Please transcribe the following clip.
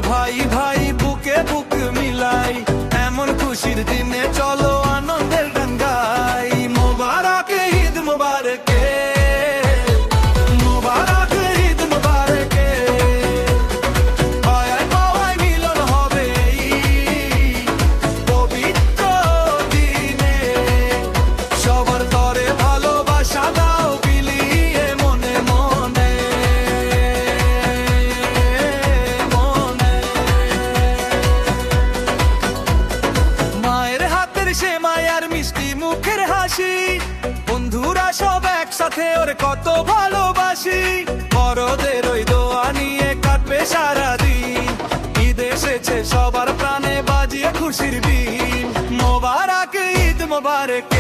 ভাই ভাই বুকে বুক মিলাই, এমন খুশির দিনে চলো আনন্দের গান গাই। মোবারক ঈদ মোবারক, মোবারক ঈদ মোবারক, পায় পাওয়ায় মিলন হবে এই পবিত্র দিনে। সবার তরে ভালোবাসা দাও বিলিয়ে মনে মনে মনে। মায়ের হাতের সে মায়ার মিষ্টি মুখের হাসি, বন্ধুরা সব একসাথে ওর কত ভালোবাসি। বড়দের ওই দোয়া নিয়ে কাটবে সারাদিন, ঈদ এসেছে সবার প্রাণে বাজিয়ে খুশির বিন। মোবারক ঈদ মোবারক।